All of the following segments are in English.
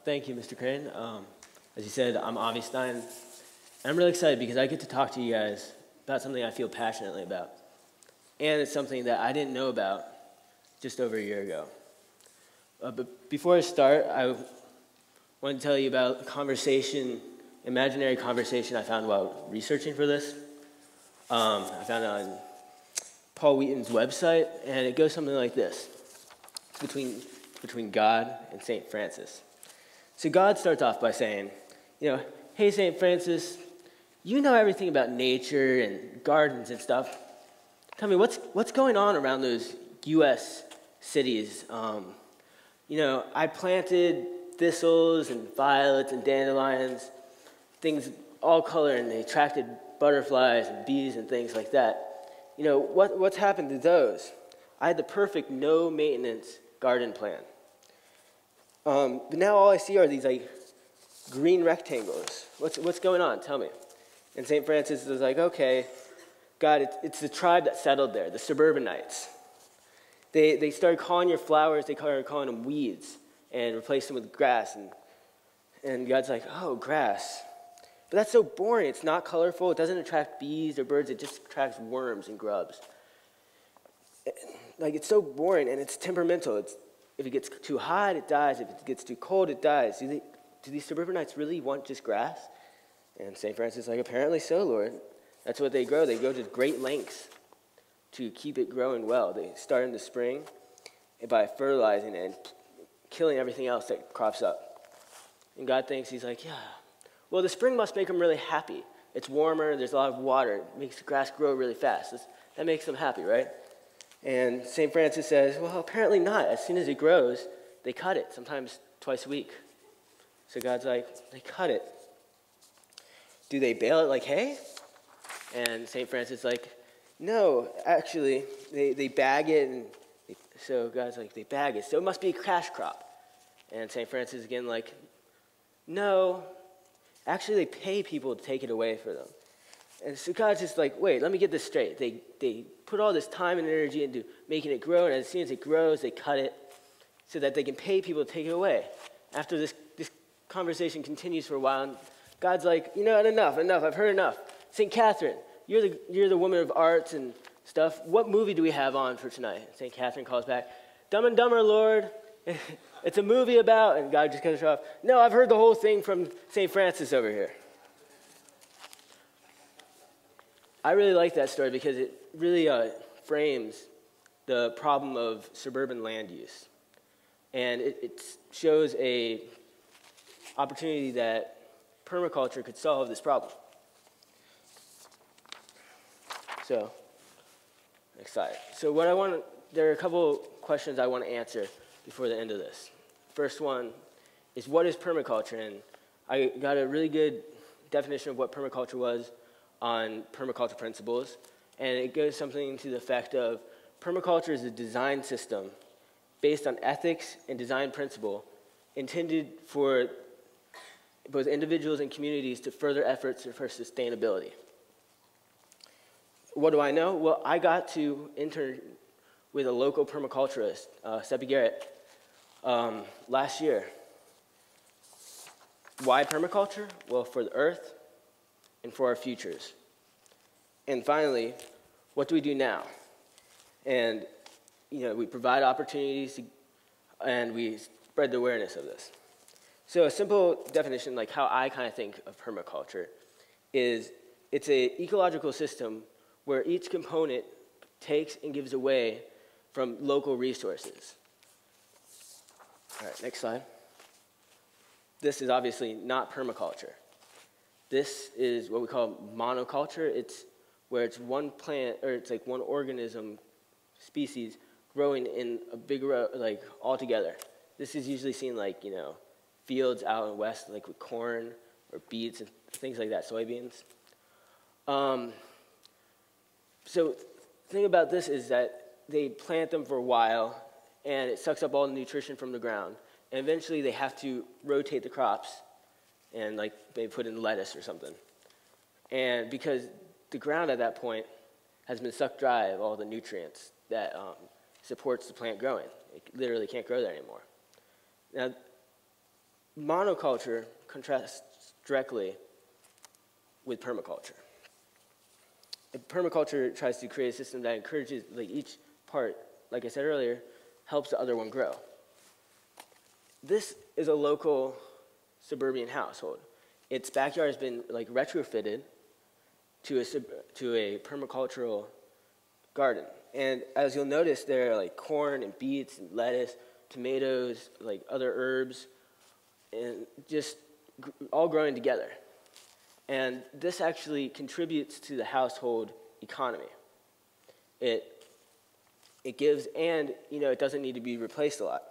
Thank you, Mr. Crane. As you said, I'm Avi Stein. And I'm really excited because I get to talk to you guys about something I feel passionately about. And it's something that I didn't know about just over a year ago. But before I start, I want to tell you about a conversation, imaginary conversation I found while researching for this. I found it on Paul Wheaton's website, and it goes something like this. It's between God and St. Francis. So God starts off by saying, hey, St. Francis, you know everything about nature and gardens and stuff. Tell me, what's going on around those U.S. cities? I planted thistles and violets and dandelions, things all color, and they attracted butterflies and bees and things like that. What's happened to those? I had the perfect no-maintenance garden plan. But now all I see are these green rectangles. What's going on? Tell me. And St. Francis was like, okay, God, it's the tribe that settled there, the suburbanites. They started calling your flowers, they started calling them weeds and replaced them with grass. And God's like, oh, grass. But that's so boring. It's not colorful. It doesn't attract bees or birds. It just attracts worms and grubs. It's so boring, and it's temperamental. If it gets too hot, it dies. If it gets too cold, it dies. Do these suburbanites really want just grass? And St. Francis is like, apparently so, Lord. That's what they grow. They go to great lengths to keep it growing well. They start in the spring by fertilizing and killing everything else that crops up. And God thinks, he's like, yeah, well, the spring must make them really happy. It's warmer, there's a lot of water. It makes the grass grow really fast. That makes them happy, right? And St. Francis says, well, apparently not. As soon as it grows, they cut it, sometimes twice a week. So God's like, they cut it. Do they bale it like hay? And St. Francis is like, no, actually, they bag it. And so God's like, they bag it. So it must be a cash crop. And St. Francis is again like, no, actually they pay people to take it away for them. And so God's just like, wait, let me get this straight. They put all this time and energy into making it grow, and as soon as it grows, they cut it so that they can pay people to take it away. After this conversation continues for a while, and God's like, enough, I've heard enough. St. Catherine, you're the woman of arts and stuff. What movie do we have on for tonight? St. Catherine calls back, Dumb and Dumber, Lord. It's a movie about, and God just cuts her off. No, I've heard the whole thing from St. Francis over here. I really like that story because it really frames the problem of suburban land use. And it shows a opportunity that permaculture could solve this problem. So, excited. So there are a couple questions I want to answer before the end of this. First one is, what is permaculture? And I got a really good definition of what permaculture was on Permaculture Principles, and it goes something to the effect of, permaculture is a design system based on ethics and design principle intended for both individuals and communities to further efforts for sustainability. What do I know? Well, I got to intern with a local permaculturist, Seppi Garrett, last year. Why permaculture? Well, for the earth and for our futures. And finally, what do we do now? And, we provide opportunities and we spread the awareness of this. So a simple definition, like how I kind of think of permaculture, is it's an ecological system where each component takes and gives away from local resources. All right, next slide. This is obviously not permaculture. This is what we call monoculture. It's where it's one plant, or it's like one organism species growing in a big row, all together. This is usually seen fields out in west, like with corn or beets and things like that, soybeans. So the thing about this is that they plant them for a while, and it sucks up all the nutrition from the ground. And eventually they have to rotate the crops and maybe put in lettuce or something. And because the ground at that point has been sucked dry of all the nutrients that supports the plant growing. It literally can't grow there anymore. Now, Monoculture contrasts directly with permaculture. Permaculture tries to create a system that encourages, like, each part, like I said earlier, helps the other one grow. This is a local suburban household. Its backyard has been, like, retrofitted to a permacultural garden. And as you'll notice, there are, like, corn and beets and lettuce, tomatoes, like other herbs, and just all growing together. And this actually contributes to the household economy. It gives, and it doesn't need to be replaced a lot.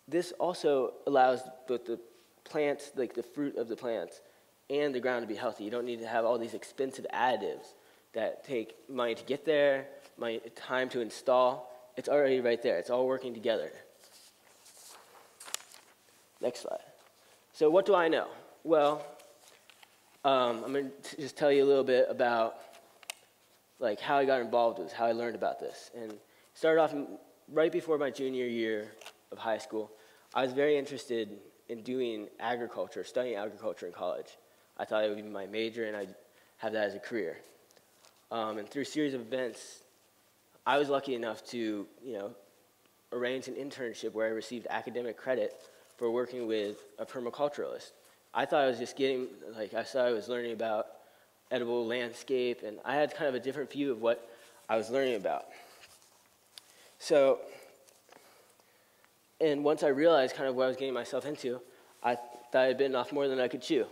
This also allows both the plants, like the fruit of the plants, and the ground to be healthy. You don't need to have all these expensive additives that take money to get there, time to install. It's already right there. It's all working together. Next slide. So what do I know? Well, I'm going to just tell you a little bit about like how I got involved with this, how I learned about this. And started off right before my junior year of high school. I was very interested in doing agriculture, studying agriculture in college. I thought it would be my major and I'd have that as a career. And through a series of events, I was lucky enough to, arrange an internship where I received academic credit for working with a permaculturalist. I thought I was just I thought I was learning about edible landscape, and I had kind of a different view of what I was learning about. So, and once I realized kind of what I was getting myself into, I thought I'd bitten off more than I could chew.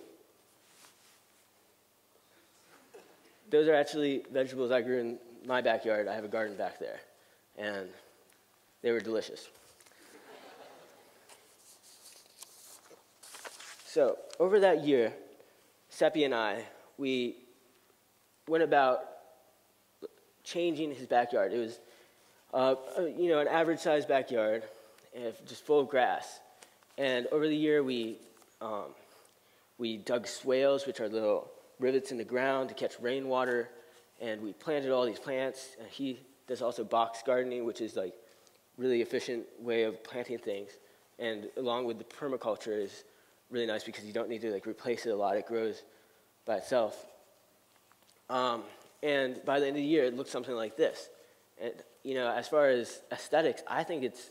Those are actually vegetables I grew in my backyard. I have a garden back there, and they were delicious. So over that year, Seppi and I, we went about changing his backyard. It was, an average-sized backyard, just full of grass. And over the year, we dug swales, which are little rivets in the ground to catch rainwater, and we planted all these plants. And he does also box gardening, which is like really efficient way of planting things. And along with the permaculture is really nice because you don't need to replace it a lot. It grows by itself. And by the end of the year, it looks something like this. And as far as aesthetics, I think it's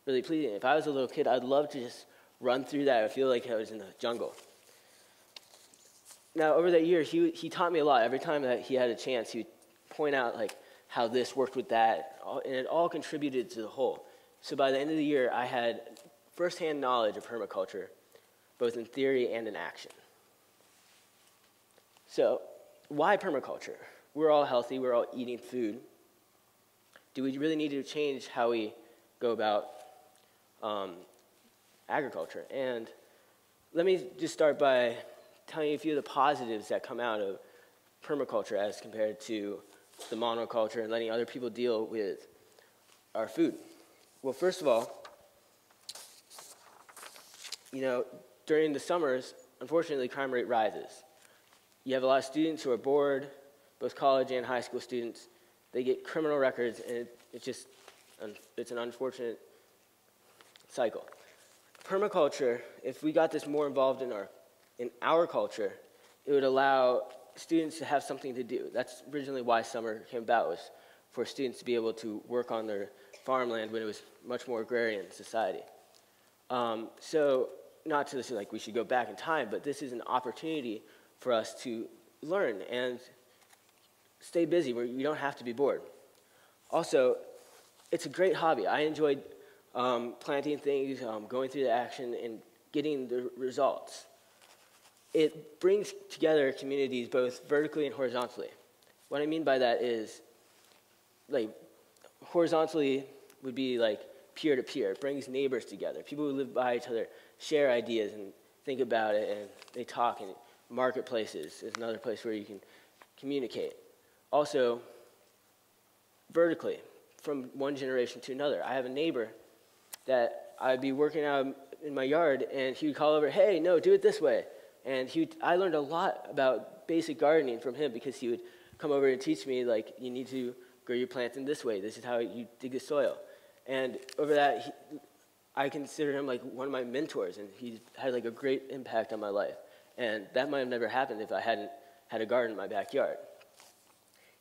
really pleasing. If I was a little kid, I'd love to just run through that. I feel like I was in the jungle. Now, over that year, he taught me a lot. Every time that he had a chance, he would point out how this worked with that, and it all contributed to the whole. So by the end of the year, I had firsthand knowledge of permaculture, both in theory and in action. So why permaculture? We're all healthy. We're all eating food. Do we really need to change how we go about agriculture? And let me just start by telling you a few of the positives that come out of permaculture as compared to the monoculture and letting other people deal with our food. Well, first of all, during the summers, unfortunately, crime rate rises. You have a lot of students who are bored, both college and high school students. They get criminal records, and it's an unfortunate cycle. Permaculture, if we got this more involved in our culture, it would allow students to have something to do. That's originally why summer came about, was for students to be able to work on their farmland when it was much more agrarian society. So not to say we should go back in time, but this is an opportunity for us to learn and stay busy where you don't have to be bored. Also, it's a great hobby. I enjoyed planting things, going through the action, and getting the results. It brings together communities both vertically and horizontally. What I mean by that is, horizontally would be peer-to-peer. It brings neighbors together. People who live by each other share ideas and think about it, and they talk. And marketplaces is another place where you can communicate. Also, vertically, from one generation to another. I have a neighbor that I'd be working out in my yard, and he would call over, "Hey, no, do it this way." And I learned a lot about basic gardening from him because he would come over and teach me, you need to grow your plants in this way. This is how you dig the soil. And over that, I consider him like one of my mentors, and he's had like a great impact on my life. And that might have never happened if I hadn't had a garden in my backyard.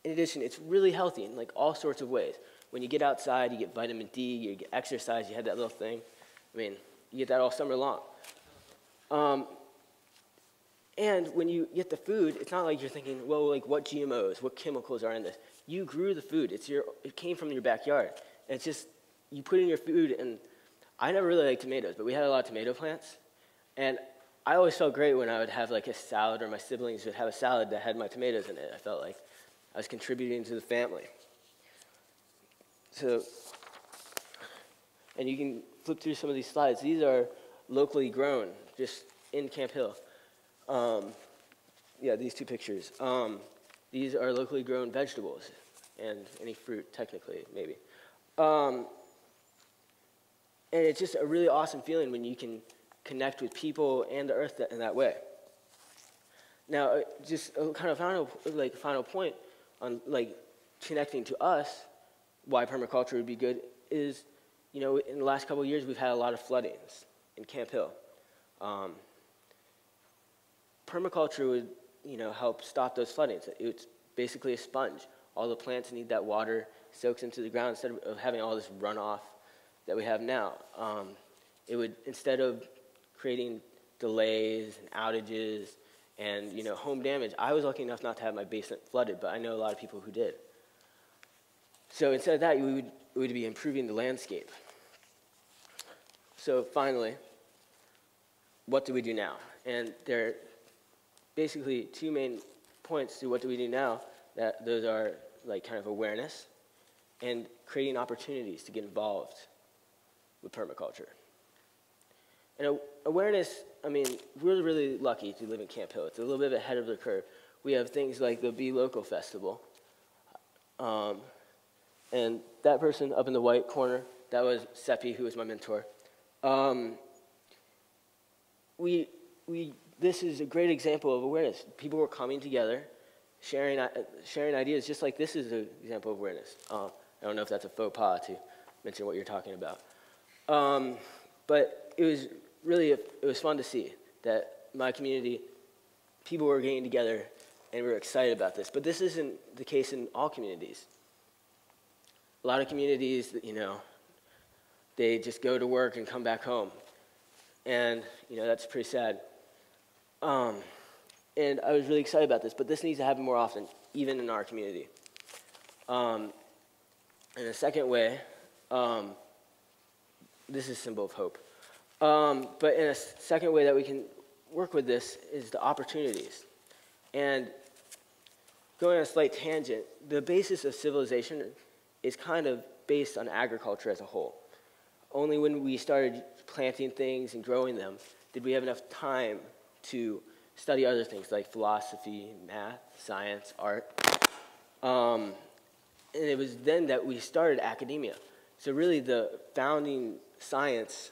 In addition, it's really healthy in like all sorts of ways. When you get outside, you get vitamin D, you get exercise, you had that little thing. I mean, you get that all summer long. And when you get the food, it's not like you're thinking, well, like what GMOs, what chemicals are in this? You grew the food. It came from your backyard. And it's just, you put in your food, and I never really liked tomatoes, but we had a lot of tomato plants. And I always felt great when I would have like a salad, or my siblings would have a salad that had my tomatoes in it. I felt like I was contributing to the family. So, and you can flip through some of these slides. These are locally grown, just in CampHill. Yeah, these two pictures. These are locally grown vegetables and any fruit, technically, maybe. And it's just a really awesome feeling when you can connect with people and the earth in that way. Now, just a kind of final point on like connecting to us, why permaculture would be good is, you know, in the last couple of years we've had a lot of floodings in CampHill. Permaculture would, you know, help stop those floodings. It's basically a sponge. All the plants need that water, soaks into the ground instead of having all this runoff that we have now. It would, instead of creating delays and outages and, you know, home damage, I was lucky enough not to have my basement flooded, but I know a lot of people who did. So instead of that, we would be improving the landscape. So finally, what do we do now? And there are basically two main points to what do we do now. Those are like kind of awareness and creating opportunities to get involved with permaculture. And awareness, I mean, we're really lucky to live in CampHill. It's a little bit ahead of the curve. We have things like the Be Local Festival. And that person up in the white corner, that was Seppi, who was my mentor. This is a great example of awareness. People were coming together, sharing ideas, just like this is an example of awareness. I don't know if that's a faux pas to mention what you're talking about. But it was really, it was fun to see that my community, people were getting together and we were excited about this. But this isn't the case in all communities. A lot of communities, you know, they just go to work and come back home. And, you know, that's pretty sad. And I was really excited about this, but this needs to happen more often, even in our community. In a second way, this is a symbol of hope. But in a second way that we can work with this is the opportunities. And going on a slight tangent, the basis of civilization is kind of based on agriculture as a whole. Only when we started planting things and growing them did we have enough time to study other things like philosophy, math, science, art. And it was then that we started academia. So really the founding science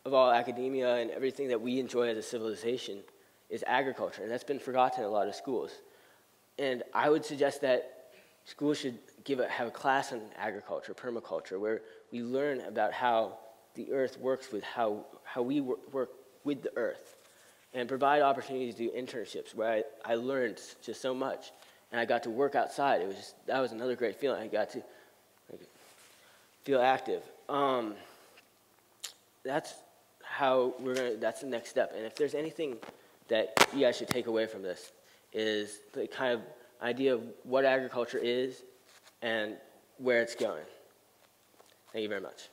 of all academia and everything that we enjoy as a civilization is agriculture, and that's been forgotten in a lot of schools. And I would suggest that schools should have a class on agriculture, permaculture, where we learn about how the earth works with how we work with the earth, and provide opportunities to do internships where I learned just so much, and I got to work outside. That was another great feeling. I got to feel active. That's the next step. And if there's anything that you guys should take away from this, is the kind of idea of what agriculture is and where it's going. Thank you very much.